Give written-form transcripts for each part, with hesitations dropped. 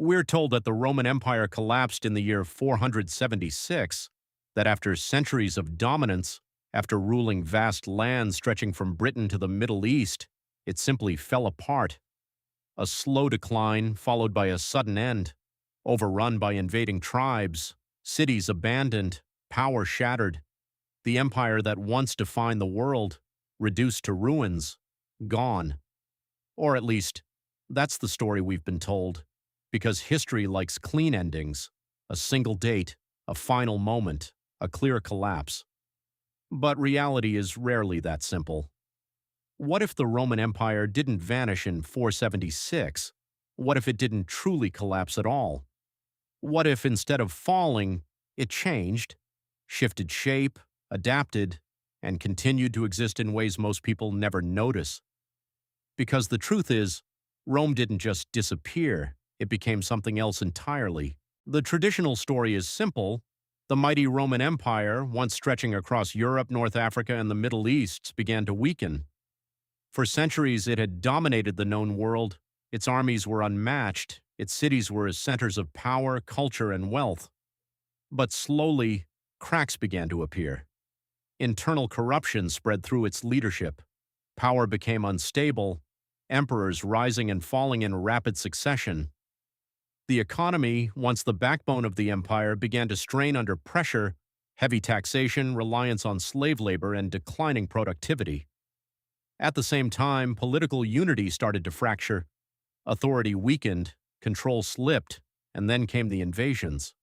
We're told that the Roman Empire collapsed in the year 476, that after centuries of dominance, after ruling vast lands stretching from Britain to the Middle East, it simply fell apart. A slow decline followed by a sudden end, overrun by invading tribes, cities abandoned, power shattered. The empire that once defined the world, reduced to ruins, gone. Or at least, that's the story we've been told, because history likes clean endings, a single date, a final moment, a clear collapse. But reality is rarely that simple. What if the Roman Empire didn't vanish in 476? What if it didn't truly collapse at all? What if instead of falling, it changed, shifted shape, adapted, and continued to exist in ways most people never notice? Because the truth is, Rome didn't just disappear, it became something else entirely. The traditional story is simple. The mighty Roman Empire, once stretching across Europe, North Africa, and the Middle East, began to weaken. For centuries, it had dominated the known world. Its armies were unmatched. Its cities were centers of power, culture, and wealth. But slowly, cracks began to appear. Internal corruption spread through its leadership. Power became unstable, emperors rising and falling in rapid succession. The economy, once the backbone of the empire, began to strain under pressure, heavy taxation, reliance on slave labor, and declining productivity. At the same time, political unity started to fracture. Authority weakened, control slipped, and then came the invasions.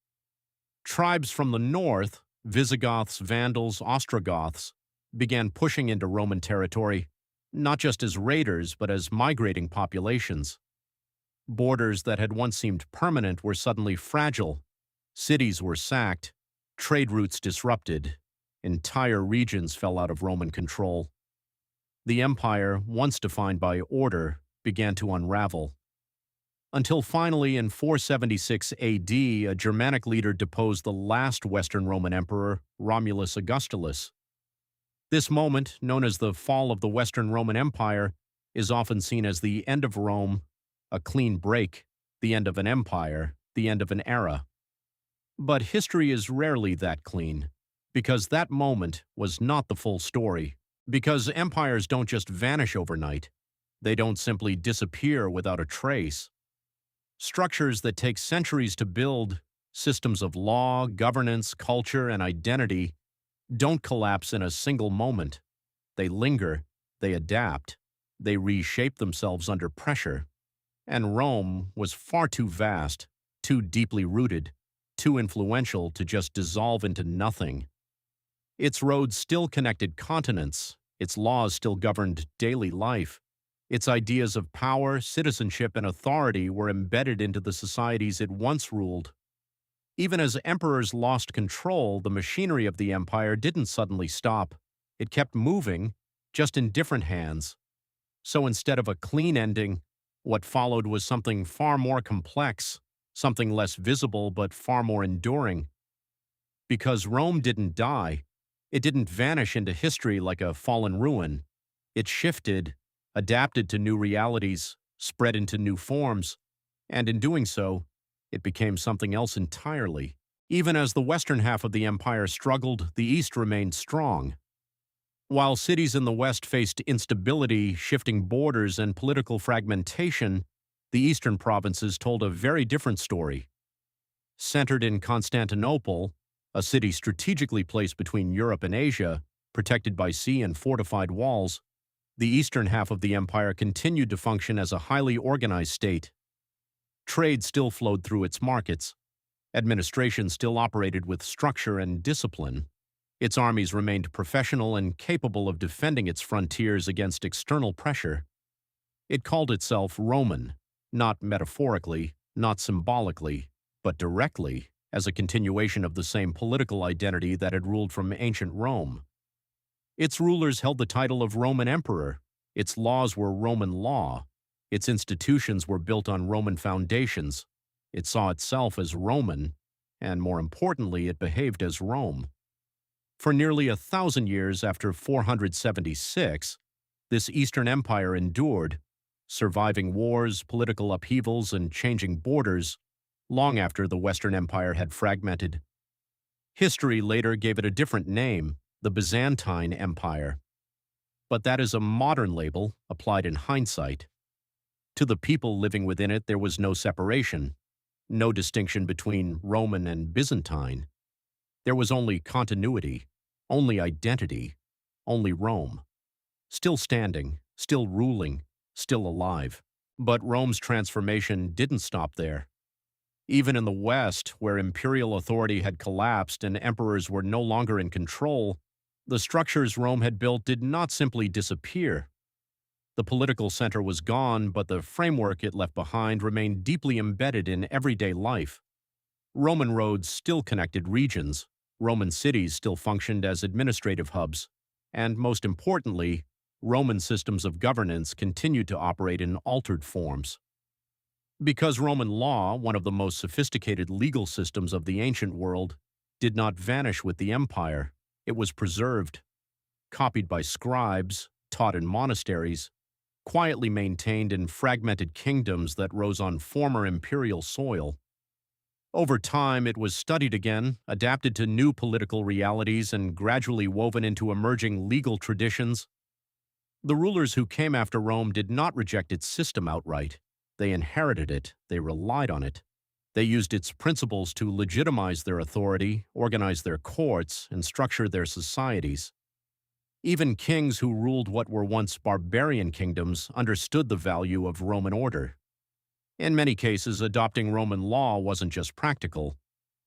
Tribes from the north, Visigoths, Vandals, Ostrogoths, began pushing into Roman territory, not just as raiders, but as migrating populations. Borders that had once seemed permanent were suddenly fragile. Cities were sacked, trade routes disrupted, entire regions fell out of Roman control. The empire, once defined by order, began to unravel. Until finally, in 476 AD, a Germanic leader deposed the last Western Roman emperor, Romulus Augustulus. This moment, known as the fall of the Western Roman Empire, is often seen as the end of Rome, a clean break, the end of an empire, the end of an era. But history is rarely that clean, because that moment was not the full story. Because empires don't just vanish overnight. They don't simply disappear without a trace. Structures that take centuries to build, systems of law, governance, culture, and identity, don't collapse in a single moment. They linger, they adapt, they reshape themselves under pressure. And Rome was far too vast, too deeply rooted, too influential to just dissolve into nothing. Its roads still connected continents, its laws still governed daily life. Its ideas of power, citizenship, and authority were embedded into the societies it once ruled. Even as emperors lost control, the machinery of the empire didn't suddenly stop. It kept moving, just in different hands. So instead of a clean ending, what followed was something far more complex, something less visible but far more enduring. Because Rome didn't die, it didn't vanish into history like a fallen ruin. It shifted, adapted to new realities, spread into new forms, and in doing so, it became something else entirely. Even as the western half of the empire struggled, the east remained strong. While cities in the west faced instability, shifting borders, and political fragmentation, the eastern provinces told a very different story. Centered in Constantinople, a city strategically placed between Europe and Asia, protected by sea and fortified walls, the eastern half of the empire continued to function as a highly organized state. Trade still flowed through its markets. Administration still operated with structure and discipline. Its armies remained professional and capable of defending its frontiers against external pressure. It called itself Roman, not metaphorically, not symbolically, but directly, as a continuation of the same political identity that had ruled from ancient Rome. Its rulers held the title of Roman Emperor. Its laws were Roman law. Its institutions were built on Roman foundations. It saw itself as Roman, and more importantly, it behaved as Rome. For nearly 1,000 years after 476, this Eastern Empire endured, surviving wars, political upheavals, and changing borders, long after the Western Empire had fragmented. History later gave it a different name, the Byzantine Empire. But that is a modern label applied in hindsight. To the people living within it, there was no separation, no distinction between Roman and Byzantine. There was only continuity, only identity, only Rome. Still standing, still ruling, still alive. But Rome's transformation didn't stop there. Even in the West, where imperial authority had collapsed and emperors were no longer in control, the structures Rome had built did not simply disappear. The political center was gone, but the framework it left behind remained deeply embedded in everyday life. Roman roads still connected regions, Roman cities still functioned as administrative hubs, and most importantly, Roman systems of governance continued to operate in altered forms. Because Roman law, one of the most sophisticated legal systems of the ancient world, did not vanish with the empire, it was preserved, copied by scribes, taught in monasteries, quietly maintained in fragmented kingdoms that rose on former imperial soil. Over time, it was studied again, adapted to new political realities, and gradually woven into emerging legal traditions. The rulers who came after Rome did not reject its system outright. They inherited it, they relied on it. They used its principles to legitimize their authority, organize their courts, and structure their societies. Even kings who ruled what were once barbarian kingdoms understood the value of Roman order. In many cases, adopting Roman law wasn't just practical.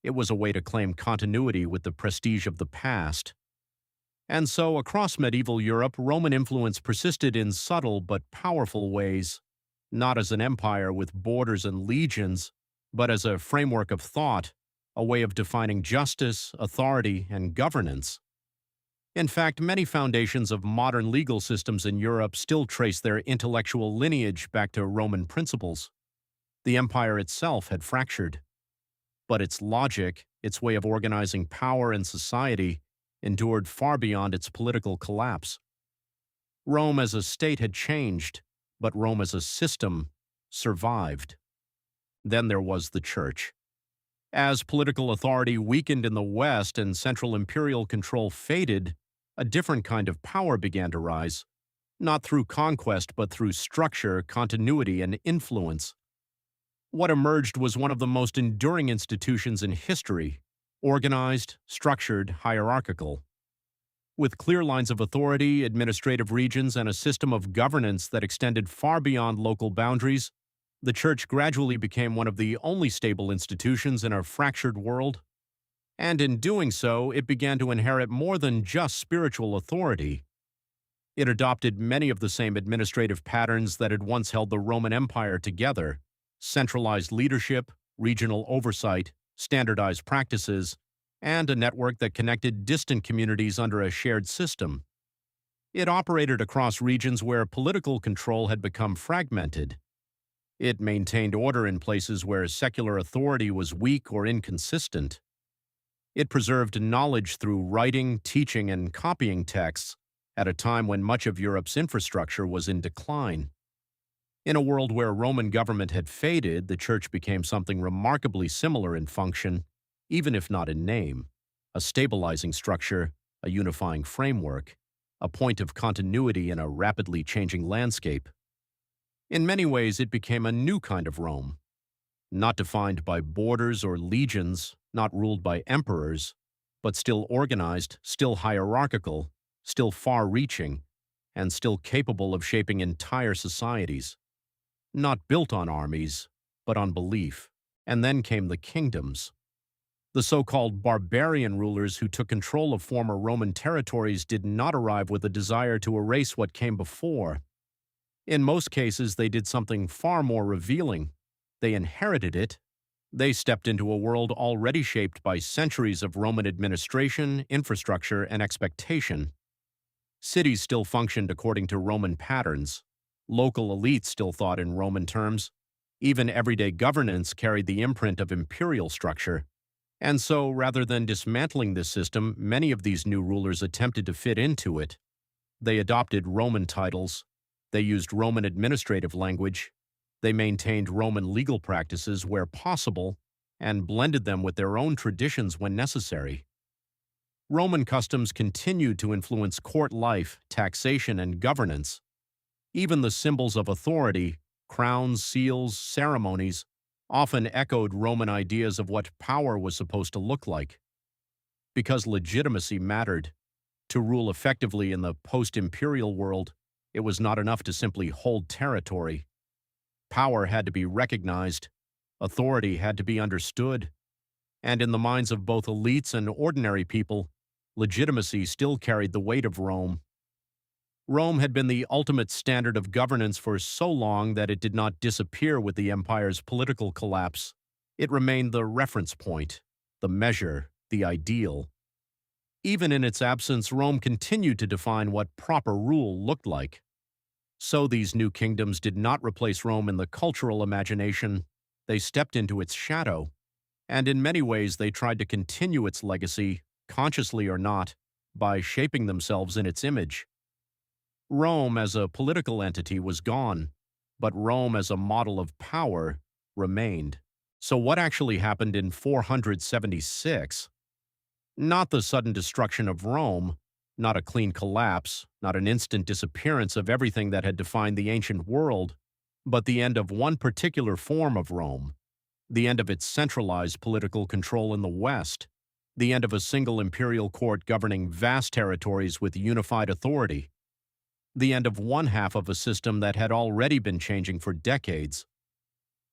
It was a way to claim continuity with the prestige of the past. And so, across medieval Europe, Roman influence persisted in subtle but powerful ways, not as an empire with borders and legions, but as a framework of thought, a way of defining justice, authority, and governance. In fact, many foundations of modern legal systems in Europe still trace their intellectual lineage back to Roman principles. The empire itself had fractured, but its logic, its way of organizing power and society, endured far beyond its political collapse. Rome as a state had changed, but Rome as a system survived. Then there was the Church. As political authority weakened in the West and central imperial control faded, a different kind of power began to rise, not through conquest but through structure, continuity, and influence. What emerged was one of the most enduring institutions in history, organized, structured, hierarchical. With clear lines of authority, administrative regions, and a system of governance that extended far beyond local boundaries, the Church gradually became one of the only stable institutions in a fractured world. And in doing so, it began to inherit more than just spiritual authority. It adopted many of the same administrative patterns that had once held the Roman Empire together: centralized leadership, regional oversight, standardized practices, and a network that connected distant communities under a shared system. It operated across regions where political control had become fragmented. It maintained order in places where secular authority was weak or inconsistent. It preserved knowledge through writing, teaching, and copying texts at a time when much of Europe's infrastructure was in decline. In a world where Roman government had faded, the Church became something remarkably similar in function, even if not in name: a stabilizing structure, a unifying framework, a point of continuity in a rapidly changing landscape. In many ways, it became a new kind of Rome, not defined by borders or legions, not ruled by emperors, but still organized, still hierarchical, still far-reaching, and still capable of shaping entire societies. Not built on armies, but on belief. And then came the kingdoms. The so-called barbarian rulers who took control of former Roman territories did not arrive with a desire to erase what came before. In most cases, they did something far more revealing. They inherited it. They stepped into a world already shaped by centuries of Roman administration, infrastructure, and expectation. Cities still functioned according to Roman patterns. Local elites still thought in Roman terms. Even everyday governance carried the imprint of imperial structure. And so, rather than dismantling this system, many of these new rulers attempted to fit into it. They adopted Roman titles. They used Roman administrative language. They maintained Roman legal practices where possible, and blended them with their own traditions when necessary. Roman customs continued to influence court life, taxation, and governance. Even the symbols of authority, crowns, seals, ceremonies, often echoed Roman ideas of what power was supposed to look like. Because legitimacy mattered, to rule effectively in the post-imperial world, it was not enough to simply hold territory. Power had to be recognized, authority had to be understood, and in the minds of both elites and ordinary people, legitimacy still carried the weight of Rome. Rome had been the ultimate standard of governance for so long that it did not disappear with the empire's political collapse. It remained the reference point, the measure, the ideal. Even in its absence, Rome continued to define what proper rule looked like. So these new kingdoms did not replace Rome in the cultural imagination. They stepped into its shadow, and in many ways they tried to continue its legacy, consciously or not, by shaping themselves in its image. Rome as a political entity was gone, but Rome as a model of power remained. So what actually happened in 476? Not the sudden destruction of Rome, not a clean collapse, not an instant disappearance of everything that had defined the ancient world, but the end of one particular form of Rome, the end of its centralized political control in the West, the end of a single imperial court governing vast territories with unified authority, the end of one half of a system that had already been changing for decades.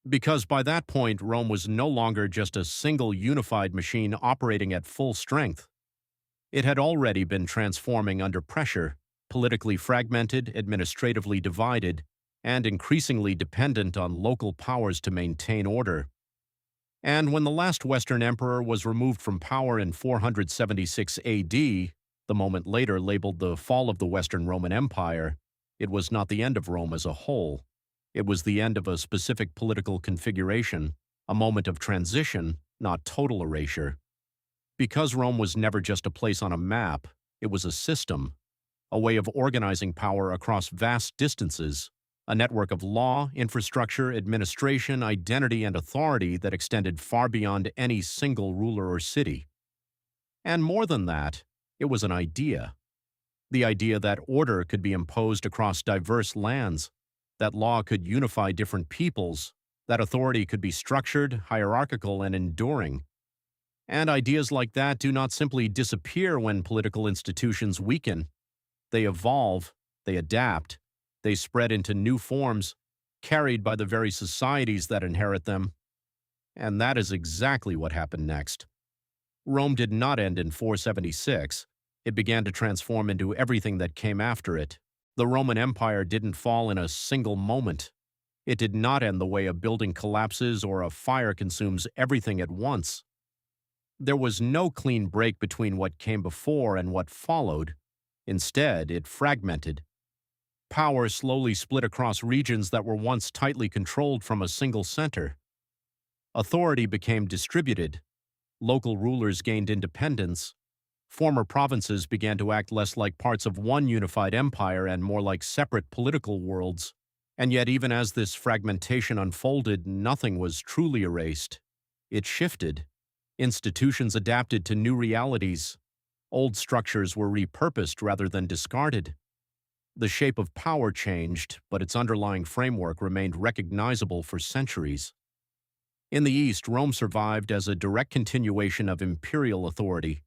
Because by that point, Rome was no longer just a single unified machine operating at full strength. It had already been transforming under pressure, politically fragmented, administratively divided, and increasingly dependent on local powers to maintain order. And when the last Western emperor was removed from power in 476 AD, the moment later labeled the fall of the Western Roman Empire, it was not the end of Rome as a whole. It was the end of a specific political configuration, a moment of transition, not total erasure. Because Rome was never just a place on a map, it was a system, a way of organizing power across vast distances, a network of law, infrastructure, administration, identity, and authority that extended far beyond any single ruler or city. And more than that, it was an idea. The idea that order could be imposed across diverse lands, that law could unify different peoples, that authority could be structured, hierarchical, and enduring. And ideas like that do not simply disappear when political institutions weaken. They evolve, they adapt, they spread into new forms, carried by the very societies that inherit them. And that is exactly what happened next. Rome did not end in 476. It began to transform into everything that came after it. The Roman Empire didn't fall in a single moment. It did not end the way a building collapses or a fire consumes everything at once. There was no clean break between what came before and what followed. Instead, it fragmented. Power slowly split across regions that were once tightly controlled from a single center. Authority became distributed. Local rulers gained independence. Former provinces began to act less like parts of one unified empire and more like separate political worlds. And yet, even as this fragmentation unfolded, nothing was truly erased. It shifted. Institutions adapted to new realities. Old structures were repurposed rather than discarded. The shape of power changed, but its underlying framework remained recognizable for centuries. In the East, Rome survived as a direct continuation of imperial authority,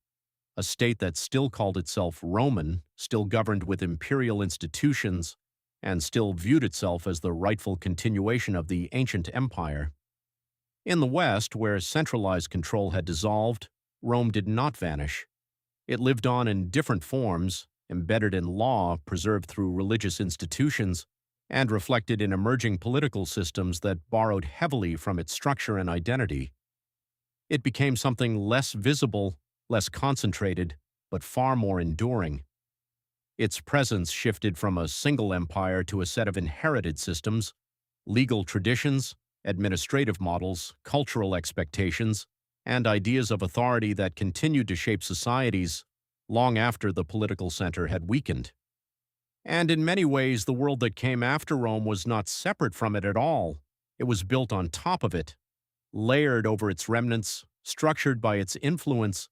a state that still called itself Roman, still governed with imperial institutions, and still viewed itself as the rightful continuation of the ancient empire. In the West, where centralized control had dissolved, Rome did not vanish. It lived on in different forms, embedded in law, preserved through religious institutions, and reflected in emerging political systems that borrowed heavily from its structure and identity. It became something less visible, less concentrated, but far more enduring. Its presence shifted from a single empire to a set of inherited systems, legal traditions, administrative models, cultural expectations, and ideas of authority that continued to shape societies long after the political center had weakened. And in many ways, the world that came after Rome was not separate from it at all. It was built on top of it. layered over its remnants, structured by its influence.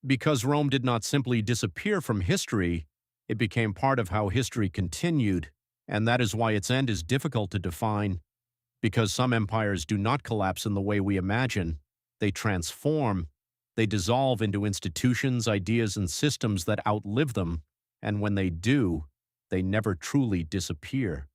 Because Rome did not simply disappear from history, it became part of how history continued, and that is why its end is difficult to define. Because some empires do not collapse in the way we imagine, they transform, they dissolve into institutions, ideas, and systems that outlive them, and when they do, they never truly disappear.